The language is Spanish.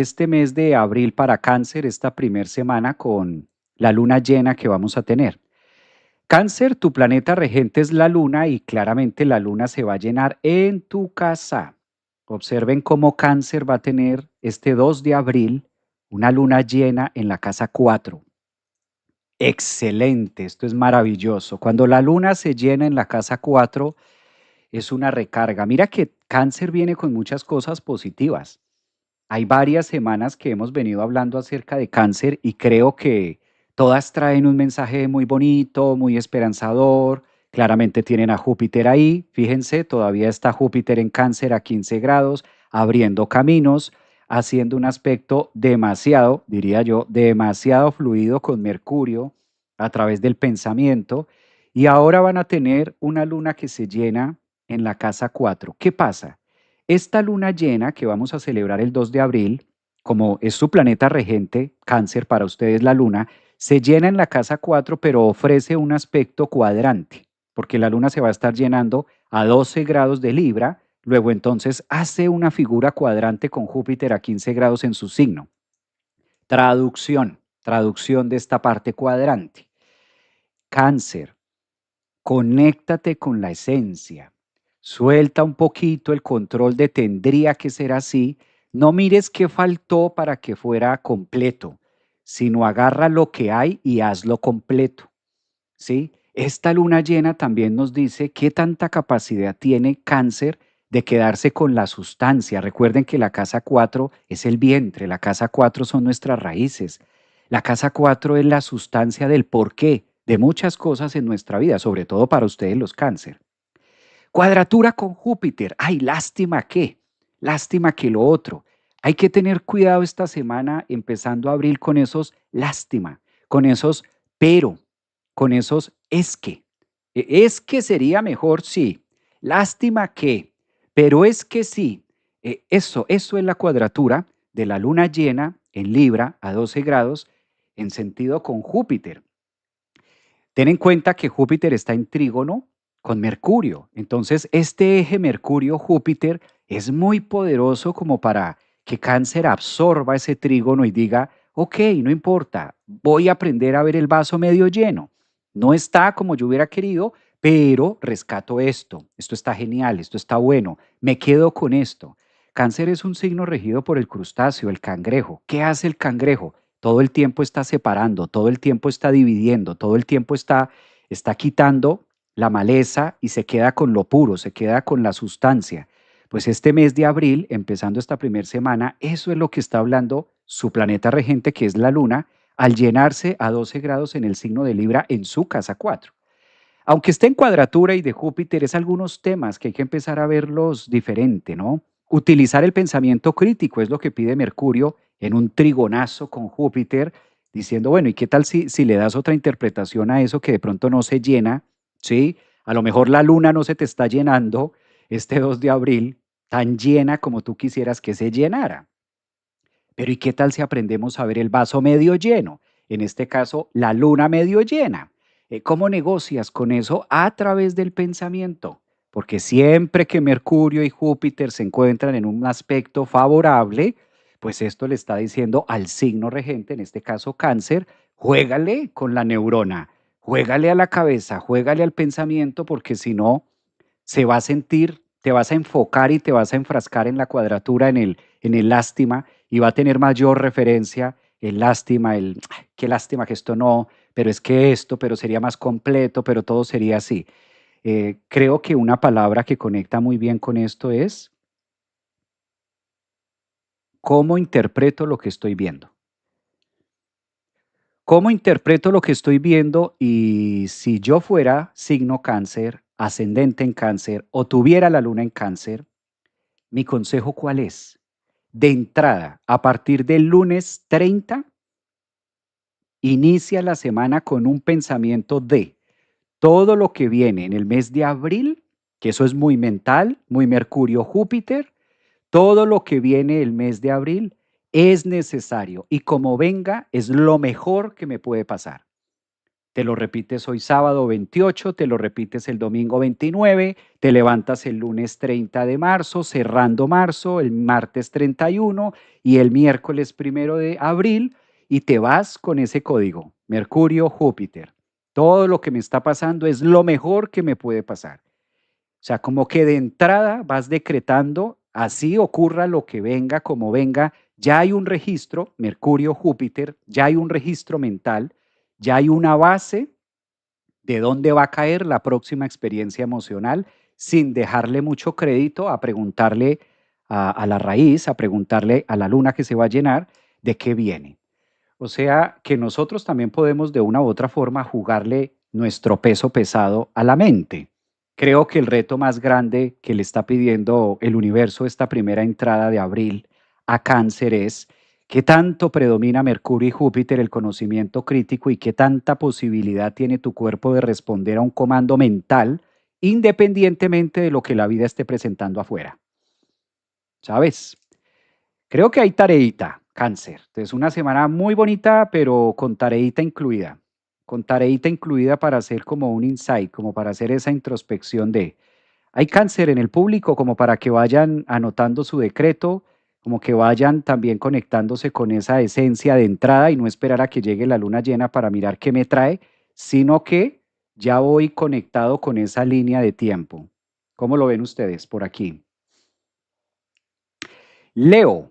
este mes de abril para Cáncer, esta primer semana con la luna llena que vamos a tener. Cáncer, tu planeta regente es la luna y claramente la luna se va a llenar en tu casa. Observen cómo Cáncer va a tener este 2 de abril una luna llena en la casa 4. Excelente, esto es maravilloso. Cuando la luna se llena en la casa 4 es una recarga. Mira que Cáncer viene con muchas cosas positivas. Hay varias semanas que hemos venido hablando acerca de Cáncer y creo que todas traen un mensaje muy bonito, muy esperanzador. Claramente tienen a Júpiter ahí. Fíjense, todavía está Júpiter en Cáncer a 15 grados, abriendo caminos, haciendo un aspecto demasiado, diría yo, demasiado fluido con Mercurio a través del pensamiento. Y ahora van a tener una luna que se llena en la casa 4. ¿Qué pasa? Esta luna llena que vamos a celebrar el 2 de abril, como es su planeta regente, Cáncer para ustedes la luna, se llena en la casa 4, pero ofrece un aspecto cuadrante, porque la luna se va a estar llenando a 12 grados de Libra, luego entonces hace una figura cuadrante con Júpiter a 15 grados en su signo. Traducción de esta parte cuadrante. Cáncer, conéctate con la esencia. Suelta un poquito el control de tendría que ser así. No mires qué faltó para que fuera completo, sino agarra lo que hay y hazlo completo. ¿Sí? Esta luna llena también nos dice qué tanta capacidad tiene Cáncer de quedarse con la sustancia. Recuerden que la casa 4 es el vientre, la casa 4 son nuestras raíces. La casa 4 es la sustancia del porqué de muchas cosas en nuestra vida, sobre todo para ustedes los Cáncer. Cuadratura con Júpiter. Ay, lástima que, lástima que lo otro. Hay que tener cuidado esta semana empezando abril con esos lástima, con esos pero, con esos es que. Es que sería mejor, sí. Lástima que, pero es que sí. Eso es la cuadratura de la luna llena en Libra a 12 grados en sentido con Júpiter. Ten en cuenta que Júpiter está en trígono con Mercurio. Entonces, este eje Mercurio-Júpiter es muy poderoso como para que Cáncer absorba ese trígono y diga, ok, no importa, voy a aprender a ver el vaso medio lleno. No está como yo hubiera querido, pero rescato esto. Esto está genial, esto está bueno, me quedo con esto. Cáncer es un signo regido por el crustáceo, el cangrejo. ¿Qué hace el cangrejo? Todo el tiempo está separando, todo el tiempo está dividiendo, todo el tiempo está quitando la maleza y se queda con lo puro, se queda con la sustancia. Pues este mes de abril, empezando esta primera semana, eso es lo que está hablando su planeta regente, que es la luna, al llenarse a 12 grados en el signo de Libra en su casa 4. Aunque esté en cuadratura y de Júpiter, es algunos temas que hay que empezar a verlos diferente, ¿no? Utilizar el pensamiento crítico es lo que pide Mercurio en un trigonazo con Júpiter, diciendo, bueno, ¿y qué tal si le das otra interpretación a eso que de pronto no se llena? ¿Sí? A lo mejor la luna no se te está llenando este 2 de abril tan llena como tú quisieras que se llenara. Pero ¿y qué tal si aprendemos a ver el vaso medio lleno? En este caso, la luna medio llena. ¿Cómo negocias con eso? A través del pensamiento. Porque siempre que Mercurio y Júpiter se encuentran en un aspecto favorable, pues esto le está diciendo al signo regente, en este caso Cáncer, juégale con la neurona, juégale a la cabeza, juégale al pensamiento, porque si no, se va a sentir, te vas a enfocar y te vas a enfrascar en la cuadratura, en el lástima, y va a tener mayor referencia el lástima, el "Ay, qué lástima que esto no, pero es que esto, pero sería más completo, pero todo sería así". Creo que una palabra que conecta muy bien con esto es cómo interpreto lo que estoy viendo. ¿Cómo interpreto lo que estoy viendo? Y si yo fuera signo cáncer, ascendente en cáncer, o tuviera la luna en cáncer, mi consejo, ¿cuál es? De entrada, a partir del lunes 30, inicia la semana con un pensamiento de todo lo que viene en el mes de abril, que eso es muy mental, muy Mercurio, Júpiter, todo lo que viene el mes de abril es necesario y como venga es lo mejor que me puede pasar. Te lo repites hoy sábado 28, te lo repites el domingo 29, te levantas el lunes 30 de marzo, cerrando marzo, el martes 31 y el miércoles 1 de abril, y te vas con ese código, Mercurio, Júpiter. Todo lo que me está pasando es lo mejor que me puede pasar. O sea, como que de entrada vas decretando, así ocurra lo que venga, como venga, ya hay un registro, Mercurio, Júpiter, ya hay un registro mental, ya hay una base de dónde va a caer la próxima experiencia emocional, sin dejarle mucho crédito a preguntarle a la raíz, a preguntarle a la luna que se va a llenar de qué viene. O sea, que nosotros también podemos de una u otra forma jugarle nuestro peso pesado a la mente. Creo que el reto más grande que le está pidiendo el universo esta primera entrada de abril a Cáncer es qué tanto predomina Mercurio y Júpiter el conocimiento crítico y qué tanta posibilidad tiene tu cuerpo de responder a un comando mental independientemente de lo que la vida esté presentando afuera. ¿Sabes? Creo que hay tareita, Cáncer. Es una semana muy bonita, pero con tareita incluida. Con tareita incluida para hacer como un insight, como para hacer esa introspección de, hay cáncer en el público, como para que vayan anotando su decreto, como que vayan también conectándose con esa esencia de entrada y no esperar a que llegue la luna llena para mirar qué me trae, sino que ya voy conectado con esa línea de tiempo. ¿Cómo lo ven ustedes por aquí? Leo.